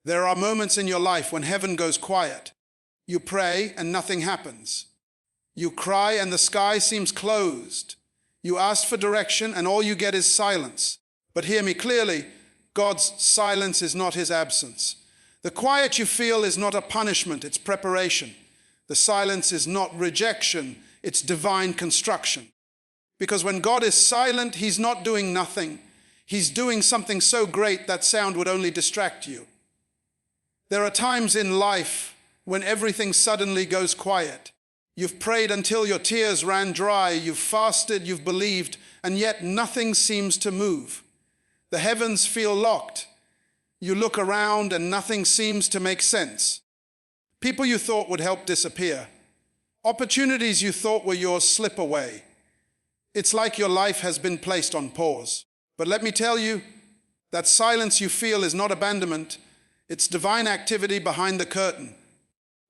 There are moments in your life when heaven goes quiet. You pray and nothing happens. You cry and the sky seems closed. You ask for direction and all you get is silence. But hear me clearly, God's silence is not his absence. The quiet you feel is not a punishment, it's preparation. The silence is not rejection, it's divine construction. Because when God is silent, he's not doing nothing. He's doing something so great that sound would only distract you. There are times in life when everything suddenly goes quiet. You've prayed until your tears ran dry, you've fasted, you've believed, and yet nothing seems to move. The heavens feel locked. You look around and nothing seems to make sense. People you thought would help disappear. Opportunities you thought were yours slip away. It's like your life has been placed on pause. But let me tell you, that silence you feel is not abandonment. It's divine activity behind the curtain.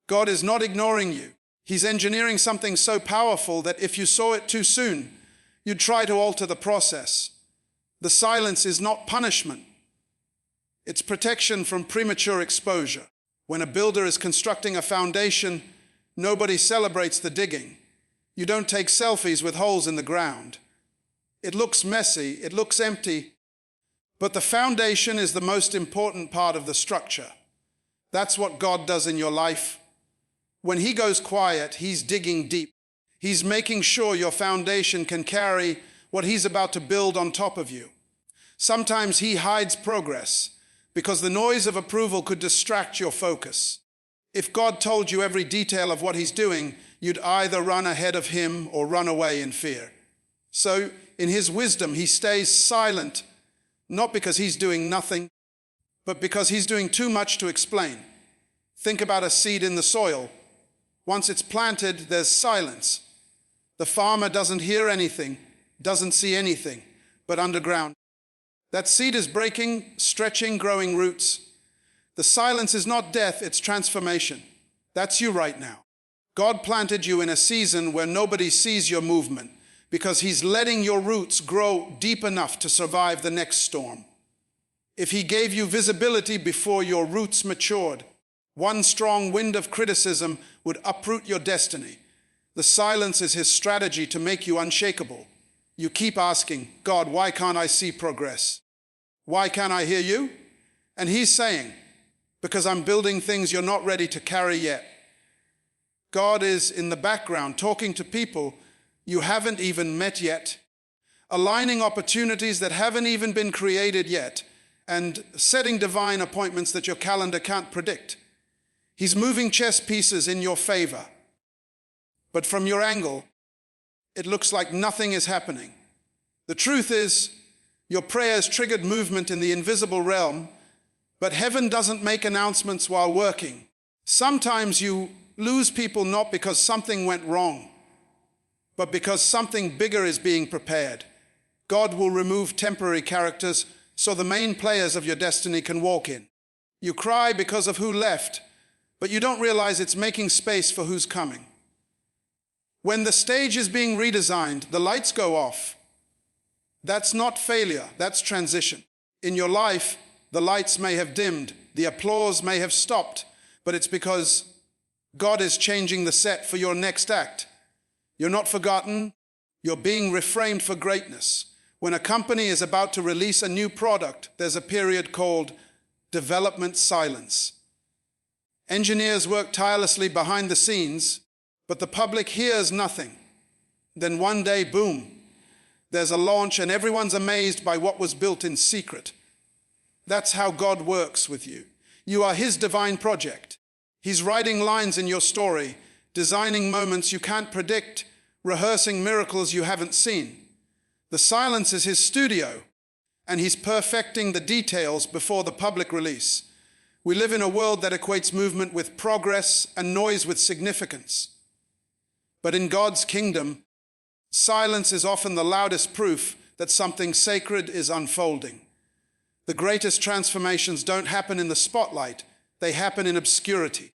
God is not ignoring you. He's engineering something so powerful that if you saw it too soon, you'd try to alter the process. The silence is not punishment. It's protection from premature exposure. When a builder is constructing a foundation, nobody celebrates the digging. You don't take selfies with holes in the ground. It looks messy, it looks empty, but the foundation is the most important part of the structure. That's what God does in your life. When he goes quiet, he's digging deep. He's making sure your foundation can carry what he's about to build on top of you. Sometimes he hides progress because the noise of approval could distract your focus. If God told you every detail of what he's doing, you'd either run ahead of him or run away in fear. So, in his wisdom, he stays silent, not because he's doing nothing, but because he's doing too much to explain. Think about a seed in the soil. Once it's planted, there's silence. The farmer doesn't hear anything, doesn't see anything, but underground. That seed is breaking, stretching, growing roots. The silence is not death, it's transformation. That's you right now. God planted you in a season where nobody sees your movement because he's letting your roots grow deep enough to survive the next storm. If he gave you visibility before your roots matured, one strong wind of criticism would uproot your destiny. The silence is his strategy to make you unshakable. You keep asking, God, why can't I see progress? Why can't I hear you? And he's saying, because I'm building things you're not ready to carry yet. God is in the background talking to people you haven't even met yet, aligning opportunities that haven't even been created yet, and setting divine appointments that your calendar can't predict. He's moving chess pieces in your favor. But from your angle, it looks like nothing is happening. The truth is, your prayers triggered movement in the invisible realm, but heaven doesn't make announcements while working. Sometimes you lose people not because something went wrong, but because something bigger is being prepared. God will remove temporary characters so the main players of your destiny can walk in. You cry because of who left, but you don't realize it's making space for who's coming. When the stage is being redesigned, the lights go off. That's not failure, that's transition. In your life, the lights may have dimmed, the applause may have stopped, but it's because God is changing the set for your next act. You're not forgotten, you're being reframed for greatness. When a company is about to release a new product, there's a period called development silence. Engineers work tirelessly behind the scenes, but the public hears nothing. Then one day, boom, there's a launch and everyone's amazed by what was built in secret. That's how God works with you. You are his divine project. He's writing lines in your story, designing moments you can't predict, rehearsing miracles you haven't seen. The silence is his studio, and he's perfecting the details before the public release. We live in a world that equates movement with progress and noise with significance. But in God's kingdom, silence is often the loudest proof that something sacred is unfolding. The greatest transformations don't happen in the spotlight, they happen in obscurity.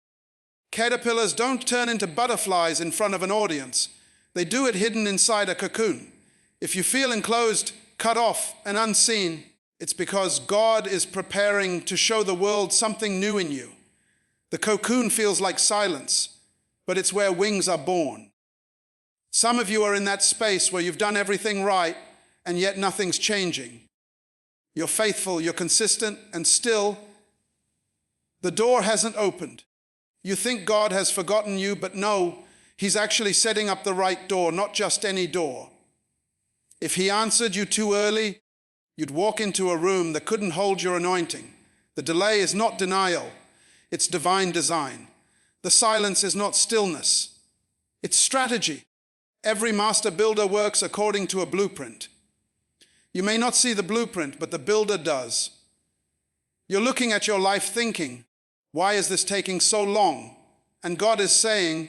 Caterpillars don't turn into butterflies in front of an audience. They do it hidden inside a cocoon. If you feel enclosed, cut off, and unseen, It's because God is preparing to show the world something new in you. The cocoon feels like silence, but it's where wings are born. Some of you are in that space where you've done everything right, and yet nothing's changing. You're faithful, you're consistent, and still, the door hasn't opened. You think God has forgotten you, but no, He's actually setting up the right door, not just any door. If He answered you too early, you'd walk into a room that couldn't hold your anointing. The delay is not denial, it's divine design. The silence is not stillness, it's strategy. Every master builder works according to a blueprint. You may not see the blueprint, but the builder does. You're looking at your life thinking, why is this taking so long? And God is saying,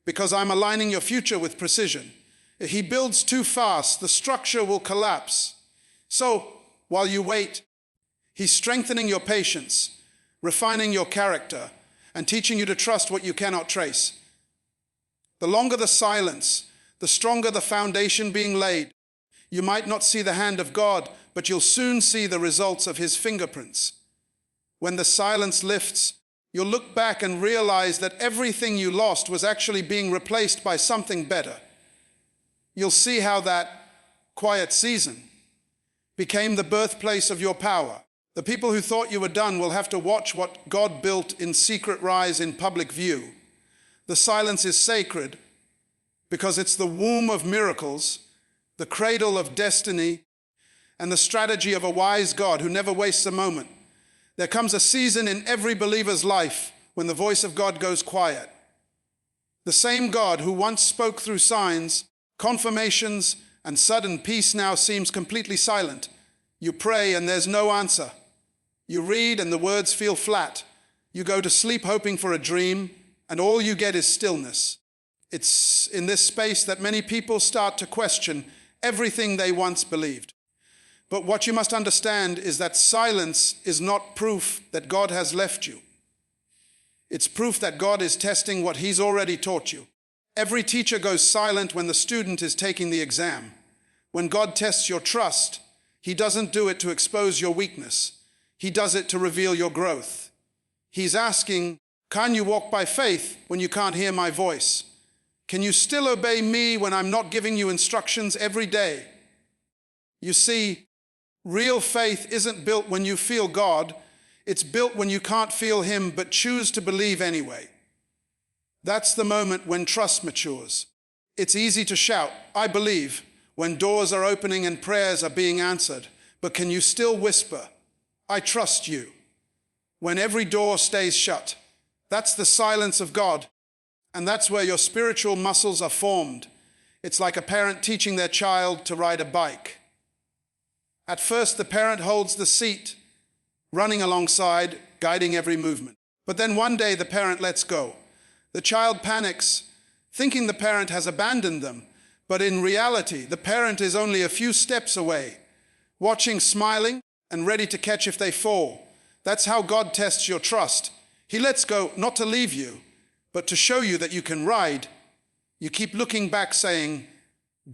because I'm aligning your future with precision. If He builds too fast, the structure will collapse. So, while you wait, He's strengthening your patience, refining your character, and teaching you to trust what you cannot trace. The longer the silence, the stronger the foundation being laid. You might not see the hand of God, but you'll soon see the results of His fingerprints. When the silence lifts, you'll look back and realize that everything you lost was actually being replaced by something better. You'll see how that quiet season became the birthplace of your power. The people who thought you were done will have to watch what God built in secret rise in public view. The silence is sacred because it's the womb of miracles, the cradle of destiny, and the strategy of a wise God who never wastes a moment. There comes a season in every believer's life when the voice of God goes quiet. The same God who once spoke through signs, confirmations, and sudden peace now seems completely silent. You pray and there's no answer. You read and the words feel flat. You go to sleep hoping for a dream, and all you get is stillness. It's in this space that many people start to question everything they once believed. But what you must understand is that silence is not proof that God has left you. It's proof that God is testing what He's already taught you. Every teacher goes silent when the student is taking the exam. When God tests your trust, He doesn't do it to expose your weakness. He does it to reveal your growth. He's asking, can you walk by faith when you can't hear my voice? Can you still obey me when I'm not giving you instructions every day? You see, real faith isn't built when you feel God. It's built when you can't feel Him but choose to believe anyway. That's the moment when trust matures. It's easy to shout, I believe, when doors are opening and prayers are being answered. But can you still whisper, I trust you, when every door stays shut? That's the silence of God. And that's where your spiritual muscles are formed. It's like a parent teaching their child to ride a bike. At first, the parent holds the seat, running alongside, guiding every movement. But then one day, the parent lets go. The child panics, thinking the parent has abandoned them. But in reality, the parent is only a few steps away, watching, smiling, and ready to catch if they fall. That's how God tests your trust. He lets go not to leave you, but to show you that you can ride. You keep looking back saying,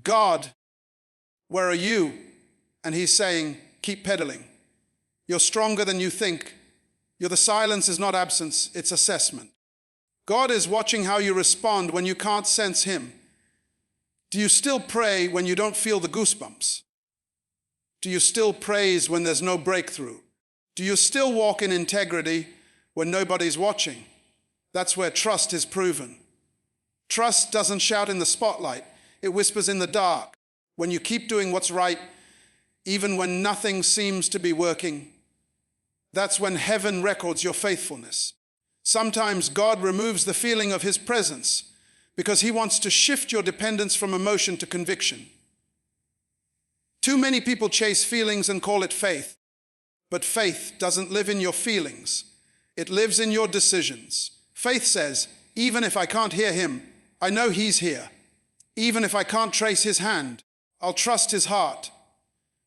God, where are you? And He's saying, keep pedaling. You're stronger than you think. The silence is not absence, it's assessment. God is watching how you respond when you can't sense Him. Do you still pray when you don't feel the goosebumps? Do you still praise when there's no breakthrough? Do you still walk in integrity when nobody's watching? That's where trust is proven. Trust doesn't shout in the spotlight. It whispers in the dark. When you keep doing what's right, even when nothing seems to be working, that's when heaven records your faithfulness. Sometimes God removes the feeling of His presence because He wants to shift your dependence from emotion to conviction. Too many people chase feelings and call it faith. But faith doesn't live in your feelings. It lives in your decisions. Faith says, even if I can't hear Him, I know He's here. Even if I can't trace His hand, I'll trust His heart.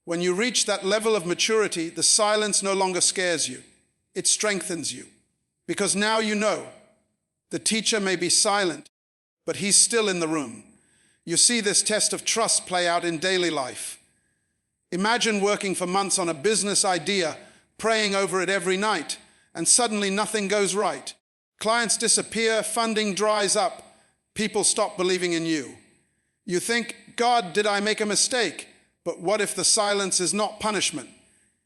When you reach that level of maturity, the silence no longer scares you. It strengthens you. Because now you know, the teacher may be silent, but he's still in the room. You see this test of trust play out in daily life. Imagine working for months on a business idea, praying over it every night, and suddenly nothing goes right. Clients disappear, funding dries up, people stop believing in you. You think, God, did I make a mistake? But what if the silence is not punishment?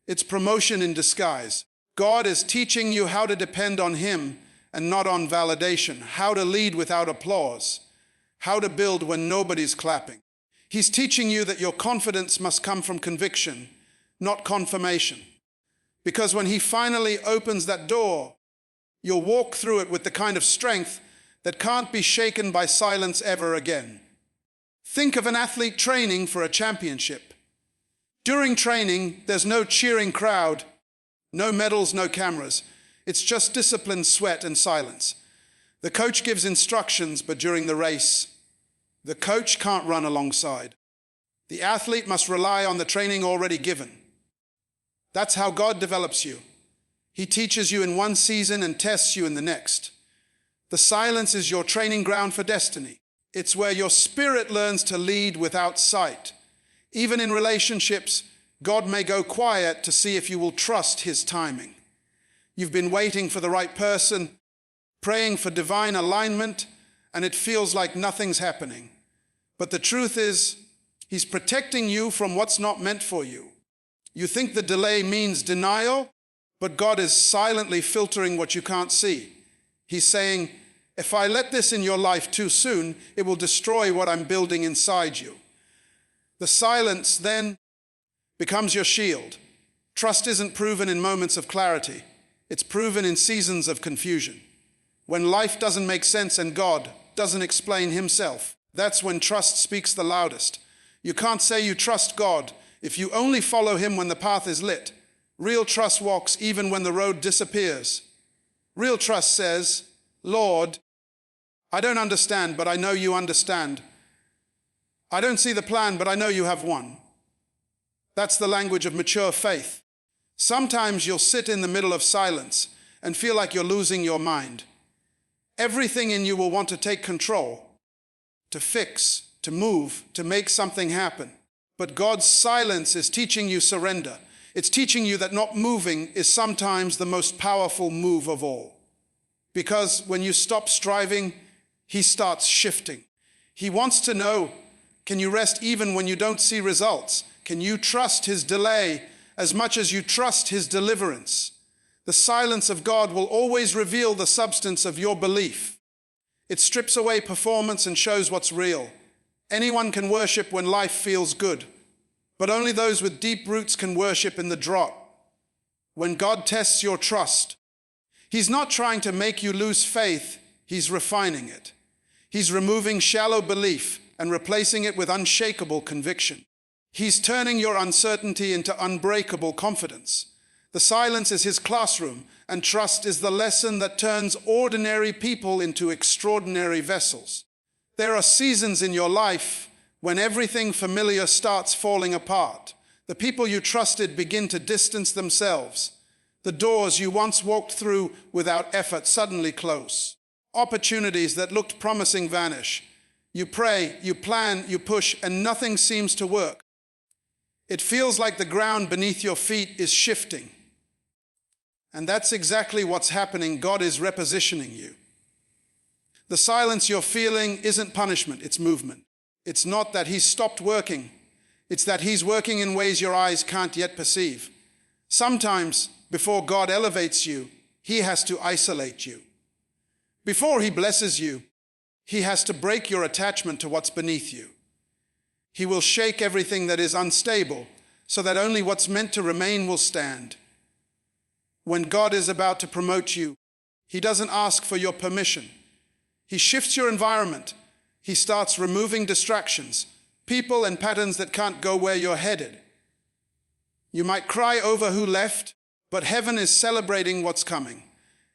It's promotion in disguise. God is teaching you how to depend on Him and not on validation, how to lead without applause, how to build when nobody's clapping. He's teaching you that your confidence must come from conviction, not confirmation. Because when He finally opens that door, you'll walk through it with the kind of strength that can't be shaken by silence ever again. Think of an athlete training for a championship. During training, there's no cheering crowd, no medals, no cameras. It's just discipline, sweat, and silence. The coach gives instructions, but during the race, the coach can't run alongside. The athlete must rely on the training already given. That's how God develops you. He teaches you in one season and tests you in the next. The silence is your training ground for destiny. It's where your spirit learns to lead without sight. Even in relationships, God may go quiet to see if you will trust His timing. You've been waiting for the right person, praying for divine alignment, and it feels like nothing's happening. But the truth is, He's protecting you from what's not meant for you. You think the delay means denial, but God is silently filtering what you can't see. He's saying, if I let this in your life too soon, it will destroy what I'm building inside you. The silence then becomes your shield. Trust isn't proven in moments of clarity. It's proven in seasons of confusion. When life doesn't make sense and God doesn't explain Himself, that's when trust speaks the loudest. You can't say you trust God if you only follow Him when the path is lit. Real trust walks even when the road disappears. Real trust says, Lord, I don't understand, but I know you understand. I don't see the plan, but I know you have one. That's the language of mature faith. Sometimes you'll sit in the middle of silence and feel like you're losing your mind. Everything in you will want to take control, to fix, to move, to make something happen. But God's silence is teaching you surrender. It's teaching you that not moving is sometimes the most powerful move of all. Because when you stop striving, He starts shifting. He wants to know, can you rest even when you don't see results? Can you trust His delay as much as you trust His deliverance? The silence of God will always reveal the substance of your belief. It strips away performance and shows what's real. Anyone can worship when life feels good, but only those with deep roots can worship in the drop. When God tests your trust, He's not trying to make you lose faith, He's refining it. He's removing shallow belief and replacing it with unshakable conviction. He's turning your uncertainty into unbreakable confidence. The silence is His classroom, and trust is the lesson that turns ordinary people into extraordinary vessels. There are seasons in your life when everything familiar starts falling apart. The people you trusted begin to distance themselves. The doors you once walked through without effort suddenly close. Opportunities that looked promising vanish. You pray, you plan, you push, and nothing seems to work. It feels like the ground beneath your feet is shifting. And that's exactly what's happening. God is repositioning you. The silence you're feeling isn't punishment, it's movement. It's not that He's stopped working. It's that He's working in ways your eyes can't yet perceive. Sometimes, before God elevates you, He has to isolate you. Before He blesses you, He has to break your attachment to what's beneath you. He will shake everything that is unstable so that only what's meant to remain will stand. When God is about to promote you, He doesn't ask for your permission. He shifts your environment. He starts removing distractions, people and patterns that can't go where you're headed. You might cry over who left, but heaven is celebrating what's coming.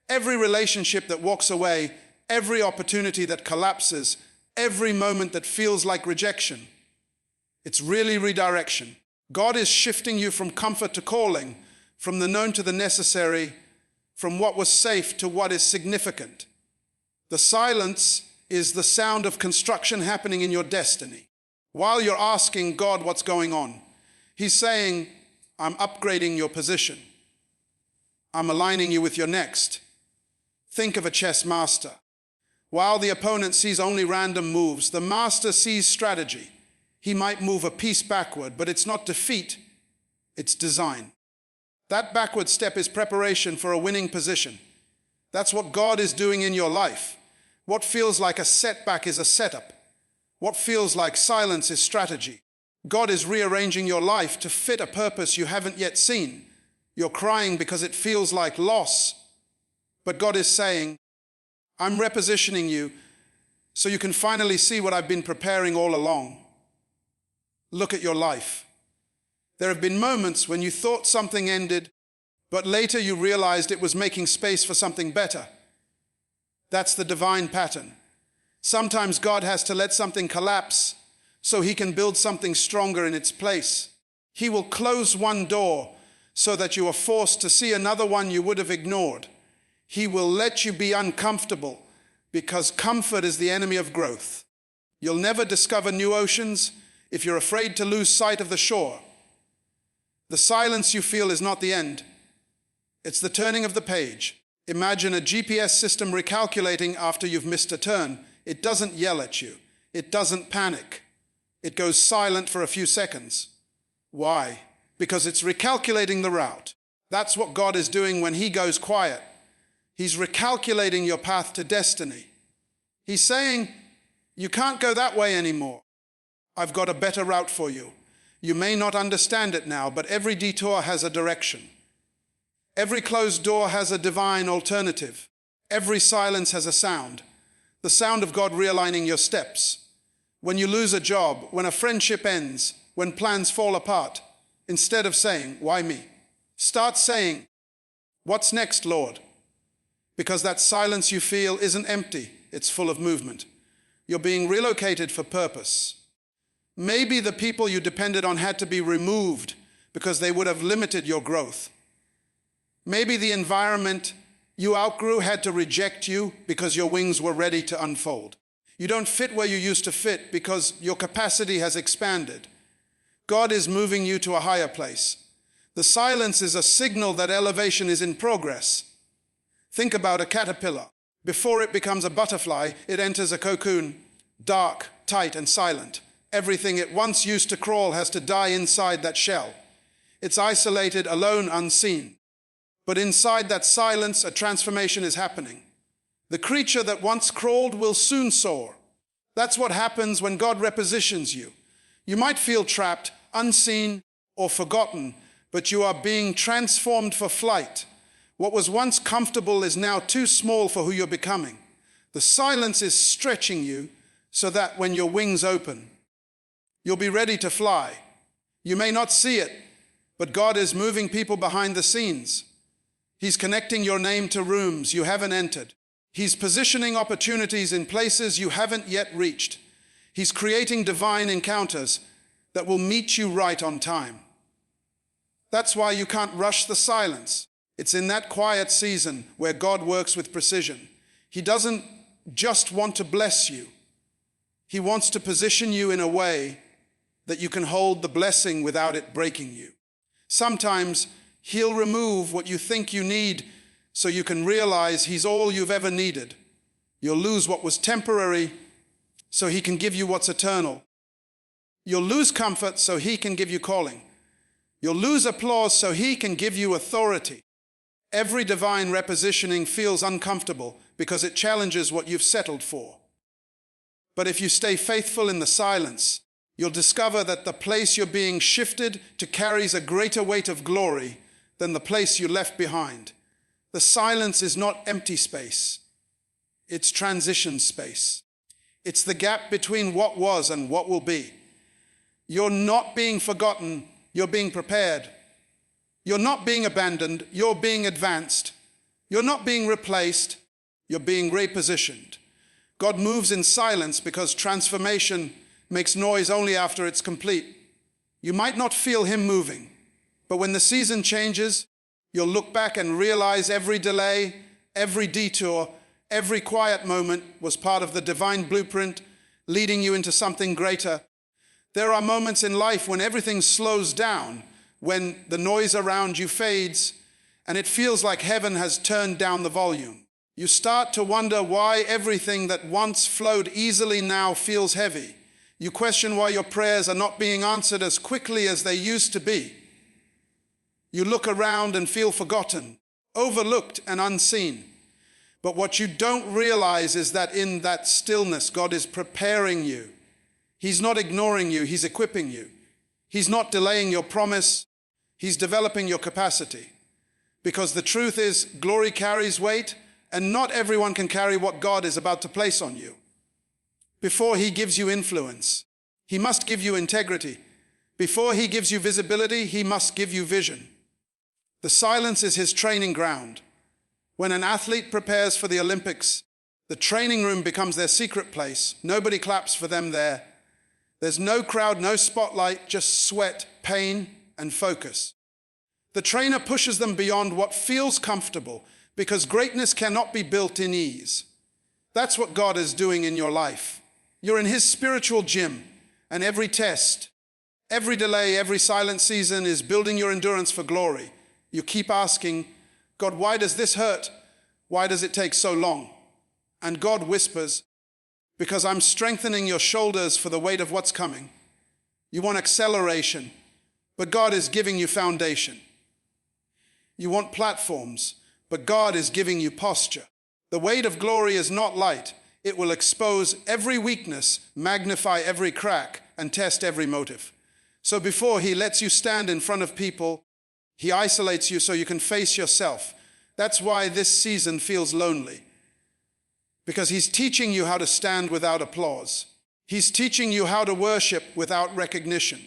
Every relationship that walks away, every opportunity that collapses, every moment that feels like rejection, it's really redirection. God is shifting you from comfort to calling, from the known to the necessary, from what was safe to what is significant. The silence is the sound of construction happening in your destiny. While you're asking God what's going on, He's saying, I'm upgrading your position. I'm aligning you with your next. Think of a chess master. While the opponent sees only random moves, the master sees strategy. He might move a piece backward, but it's not defeat, it's design. That backward step is preparation for a winning position. That's what God is doing in your life. What feels like a setback is a setup. What feels like silence is strategy. God is rearranging your life to fit a purpose you haven't yet seen. You're crying because it feels like loss. But God is saying, I'm repositioning you so you can finally see what I've been preparing all along. Look at your life. There have been moments when you thought something ended, but later you realized it was making space for something better. That's the divine pattern. Sometimes God has to let something collapse so he can build something stronger in its place. He will close one door so that you are forced to see another one you would have ignored. He will let you be uncomfortable because comfort is the enemy of growth. You'll never discover new oceans if you're afraid to lose sight of the shore. The silence you feel is not the end. It's the turning of the page. Imagine a GPS system recalculating after you've missed a turn. It doesn't yell at you. It doesn't panic. It goes silent for a few seconds. Why? Because it's recalculating the route. That's what God is doing when he goes quiet. He's recalculating your path to destiny. He's saying, you can't go that way anymore. I've got a better route for you. You may not understand it now, but every detour has a direction. Every closed door has a divine alternative. Every silence has a sound. The sound of God realigning your steps. When you lose a job, when a friendship ends, when plans fall apart, instead of saying, why me? Start saying, what's next, Lord? Because that silence you feel isn't empty, it's full of movement. You're being relocated for purpose. Maybe the people you depended on had to be removed because they would have limited your growth. Maybe the environment you outgrew had to reject you because your wings were ready to unfold. You don't fit where you used to fit because your capacity has expanded. God is moving you to a higher place. The silence is a signal that elevation is in progress. Think about a caterpillar. Before it becomes a butterfly, it enters a cocoon, dark, tight, and silent. Everything it once used to crawl has to die inside that shell. It's isolated, alone, unseen. But inside that silence, a transformation is happening. The creature that once crawled will soon soar. That's what happens when God repositions you. You might feel trapped, unseen, or forgotten, but you are being transformed for flight. What was once comfortable is now too small for who you're becoming. The silence is stretching you so that when your wings open, you'll be ready to fly. You may not see it, but God is moving people behind the scenes. He's connecting your name to rooms you haven't entered. He's positioning opportunities in places you haven't yet reached. He's creating divine encounters that will meet you right on time. That's why you can't rush the silence. It's in that quiet season where God works with precision. He doesn't just want to bless you. He wants to position you in a way that you can hold the blessing without it breaking you. Sometimes he'll remove what you think you need so you can realize he's all you've ever needed. You'll lose what was temporary so he can give you what's eternal. You'll lose comfort so he can give you calling. You'll lose applause so he can give you authority. Every divine repositioning feels uncomfortable because it challenges what you've settled for. But if you stay faithful in the silence, you'll discover that the place you're being shifted to carries a greater weight of glory than the place you left behind. The silence is not empty space. It's transition space. It's the gap between what was and what will be. You're not being forgotten, you're being prepared. You're not being abandoned, you're being advanced. You're not being replaced, you're being repositioned. God moves in silence because transformation makes noise only after it's complete. You might not feel him moving, but when the season changes, you'll look back and realize every delay, every detour, every quiet moment was part of the divine blueprint leading you into something greater. There are moments in life when everything slows down, when the noise around you fades, and it feels like heaven has turned down the volume. You start to wonder why everything that once flowed easily now feels heavy. You question why your prayers are not being answered as quickly as they used to be. You look around and feel forgotten, overlooked and unseen. But what you don't realize is that in that stillness, God is preparing you. He's not ignoring you, He's equipping you. He's not delaying your promise, He's developing your capacity. Because the truth is, glory carries weight, and not everyone can carry what God is about to place on you. Before He gives you influence, He must give you integrity. Before He gives you visibility, He must give you vision. The silence is His training ground. When an athlete prepares for the Olympics, the training room becomes their secret place. Nobody claps for them there. There's no crowd, no spotlight, just sweat, pain, and focus. The trainer pushes them beyond what feels comfortable, because greatness cannot be built in ease. That's what God is doing in your life. You're in His spiritual gym, and every test, every delay, every silent season is building your endurance for glory. You keep asking, God, why does this hurt? Why does it take so long? And God whispers, because I'm strengthening your shoulders for the weight of what's coming. You want acceleration, but God is giving you foundation. You want platforms, but God is giving you posture. The weight of glory is not light. It will expose every weakness, magnify every crack, and test every motive. So before He lets you stand in front of people, He isolates you so you can face yourself. That's why this season feels lonely. Because He's teaching you how to stand without applause. He's teaching you how to worship without recognition.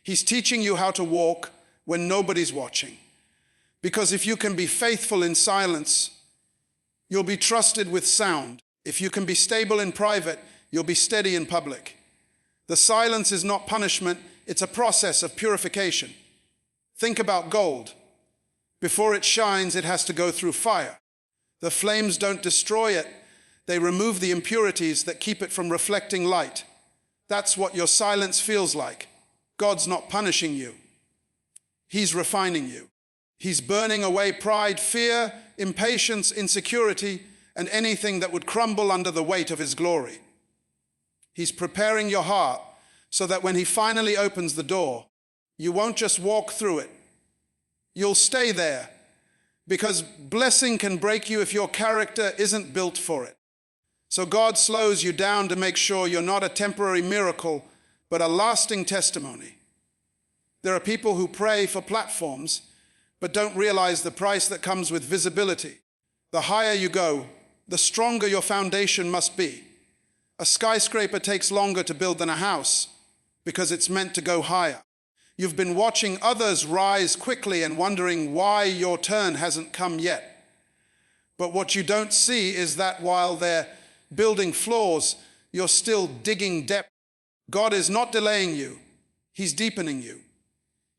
He's teaching you how to walk when nobody's watching. Because if you can be faithful in silence, you'll be trusted with sound. If you can be stable in private, you'll be steady in public. The silence is not punishment, it's a process of purification. Think about gold. Before it shines, it has to go through fire. The flames don't destroy it, they remove the impurities that keep it from reflecting light. That's what your silence feels like. God's not punishing you. He's refining you. He's burning away pride, fear, impatience, insecurity, and anything that would crumble under the weight of His glory. He's preparing your heart so that when He finally opens the door, you won't just walk through it. You'll stay there, because blessing can break you if your character isn't built for it. So God slows you down to make sure you're not a temporary miracle, but a lasting testimony. There are people who pray for platforms, but don't realize the price that comes with visibility. The higher you go, the stronger your foundation must be. A skyscraper takes longer to build than a house, because it's meant to go higher. You've been watching others rise quickly and wondering why your turn hasn't come yet. But what you don't see is that while they're building floors, you're still digging depth. God is not delaying you. He's deepening you.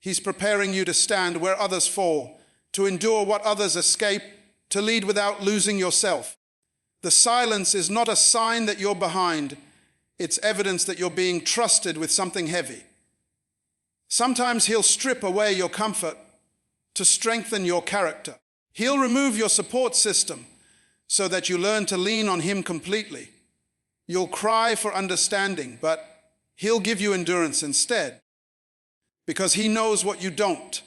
He's preparing you to stand where others fall, to endure what others escape, to lead without losing yourself. The silence is not a sign that you're behind. It's evidence that you're being trusted with something heavy. Sometimes He'll strip away your comfort to strengthen your character. He'll remove your support system so that you learn to lean on Him completely. You'll cry for understanding, but He'll give you endurance instead. Because He knows what you don't,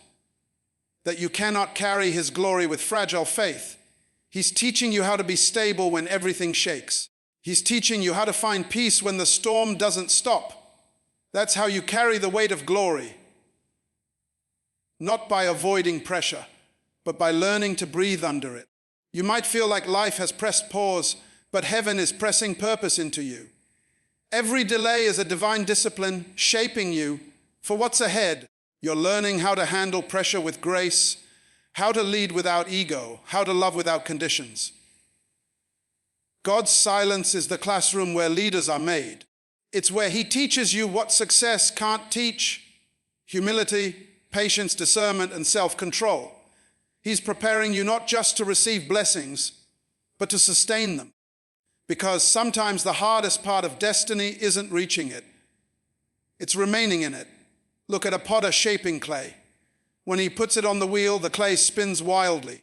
that you cannot carry His glory with fragile faith. He's teaching you how to be stable when everything shakes. He's teaching you how to find peace when the storm doesn't stop. That's how you carry the weight of glory. Not by avoiding pressure, but by learning to breathe under it. You might feel like life has pressed pause, but heaven is pressing purpose into you. Every delay is a divine discipline shaping you for what's ahead. You're learning how to handle pressure with grace, how to lead without ego, how to love without conditions. God's silence is the classroom where leaders are made. It's where He teaches you what success can't teach: humility, patience, discernment, and self-control. He's preparing you not just to receive blessings, but to sustain them. Because sometimes the hardest part of destiny isn't reaching it. It's remaining in it. Look at a potter shaping clay. When he puts it on the wheel, the clay spins wildly.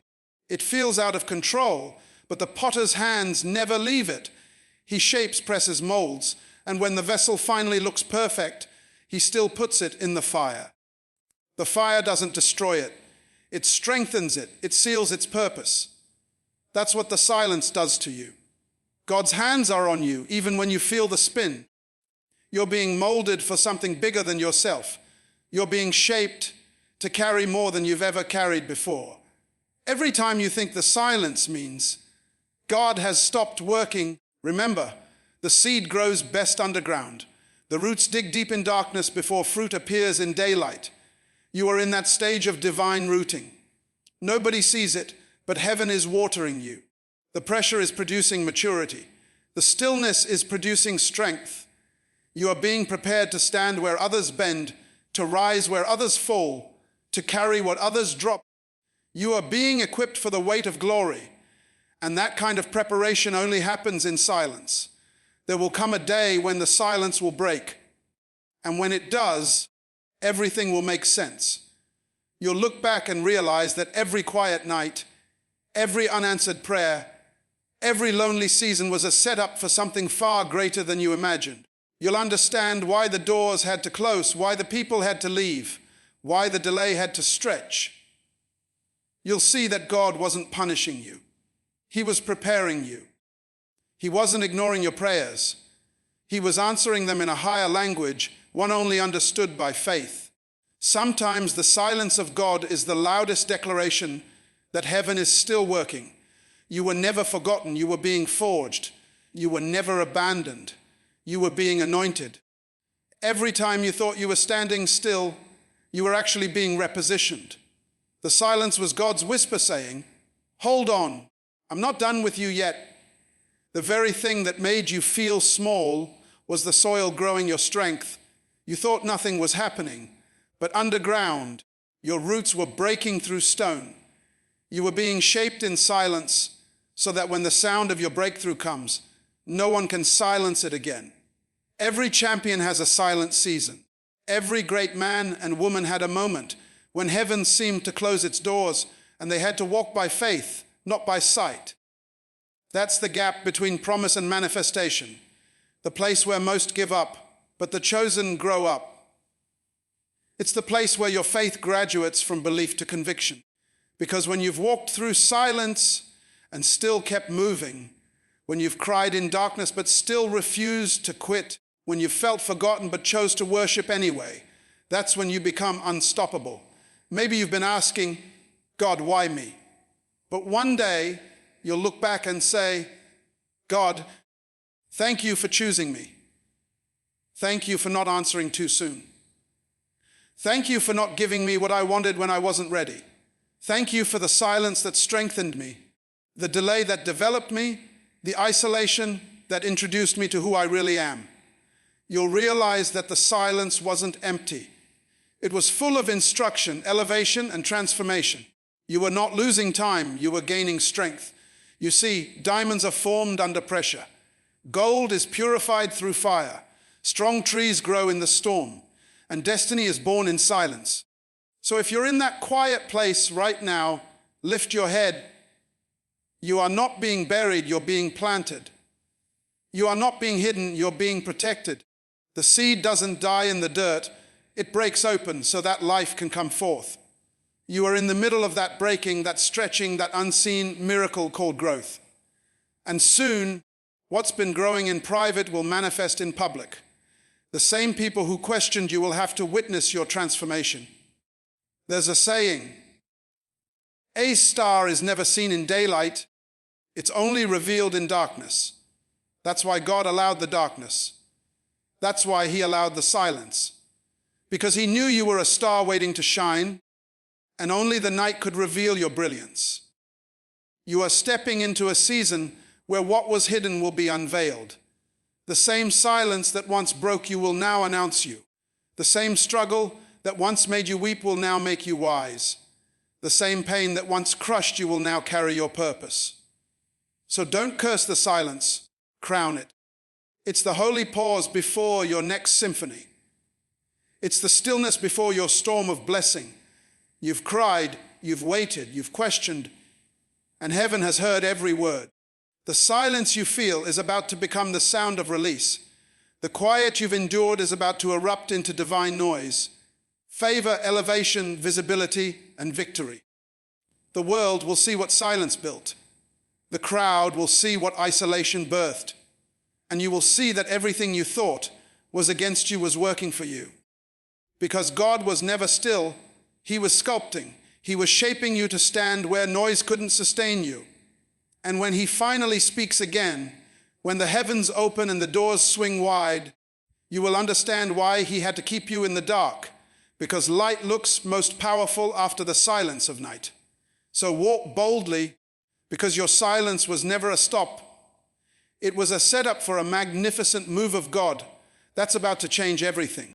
It feels out of control, but the potter's hands never leave it. He shapes, presses, molds, and when the vessel finally looks perfect, he still puts it in the fire. The fire doesn't destroy it. It strengthens it. It seals its purpose. That's what the silence does to you. God's hands are on you, even when you feel the spin. You're being molded for something bigger than yourself. You're being shaped to carry more than you've ever carried before. Every time you think the silence means God has stopped working, remember, the seed grows best underground. The roots dig deep in darkness before fruit appears in daylight. You are in that stage of divine rooting. Nobody sees it, but heaven is watering you. The pressure is producing maturity. The stillness is producing strength. You are being prepared to stand where others bend, to rise where others fall, to carry what others drop. You are being equipped for the weight of glory, and that kind of preparation only happens in silence. There will come a day when the silence will break, and when it does, everything will make sense. You'll look back and realize that every quiet night, every unanswered prayer, every lonely season was a setup for something far greater than you imagined. You'll understand why the doors had to close, why the people had to leave, why the delay had to stretch. You'll see that God wasn't punishing you. He was preparing you. He wasn't ignoring your prayers. He was answering them in a higher language, one only understood by faith. Sometimes the silence of God is the loudest declaration that heaven is still working. You were never forgotten. You were being forged. You were never abandoned. You were being anointed. Every time you thought you were standing still, you were actually being repositioned. The silence was God's whisper saying, "Hold on, I'm not done with you yet." The very thing that made you feel small was the soil growing your strength. You thought nothing was happening, but underground, your roots were breaking through stone. You were being shaped in silence so that when the sound of your breakthrough comes, no one can silence it again. Every champion has a silent season. Every great man and woman had a moment when heaven seemed to close its doors and they had to walk by faith, not by sight. That's the gap between promise and manifestation, the place where most give up, but the chosen grow up. It's the place where your faith graduates from belief to conviction. Because when you've walked through silence and still kept moving, when you've cried in darkness but still refused to quit, when you've felt forgotten but chose to worship anyway, that's when you become unstoppable. Maybe you've been asking, "God, why me?" But one day you'll look back and say, "God, thank you for choosing me. Thank you for not answering too soon. Thank you for not giving me what I wanted when I wasn't ready. Thank you for the silence that strengthened me, the delay that developed me, the isolation that introduced me to who I really am." You'll realize that the silence wasn't empty. It was full of instruction, elevation, and transformation. You were not losing time, you were gaining strength. You see, diamonds are formed under pressure. Gold is purified through fire. Strong trees grow in the storm, and destiny is born in silence. So if you're in that quiet place right now, lift your head. You are not being buried, you're being planted. You are not being hidden, you're being protected. The seed doesn't die in the dirt, it breaks open so that life can come forth. You are in the middle of that breaking, that stretching, that unseen miracle called growth. And soon, what's been growing in private will manifest in public. The same people who questioned you will have to witness your transformation. There's a saying, "A star is never seen in daylight, it's only revealed in darkness." That's why God allowed the darkness. That's why He allowed the silence. Because He knew you were a star waiting to shine, and only the night could reveal your brilliance. You are stepping into a season where what was hidden will be unveiled. The same silence that once broke you will now announce you. The same struggle that once made you weep will now make you wise. The same pain that once crushed you will now carry your purpose. So don't curse the silence, crown it. It's the holy pause before your next symphony. It's the stillness before your storm of blessing. You've cried, you've waited, you've questioned, and heaven has heard every word. The silence you feel is about to become the sound of release. The quiet you've endured is about to erupt into divine noise. Favor, elevation, visibility, and victory. The world will see what silence built. The crowd will see what isolation birthed. And you will see that everything you thought was against you was working for you. Because God was never still, He was sculpting. He was shaping you to stand where noise couldn't sustain you. And when He finally speaks again, when the heavens open and the doors swing wide, you will understand why He had to keep you in the dark, because light looks most powerful after the silence of night. So walk boldly, because your silence was never a stop. It was a setup for a magnificent move of God that's about to change everything.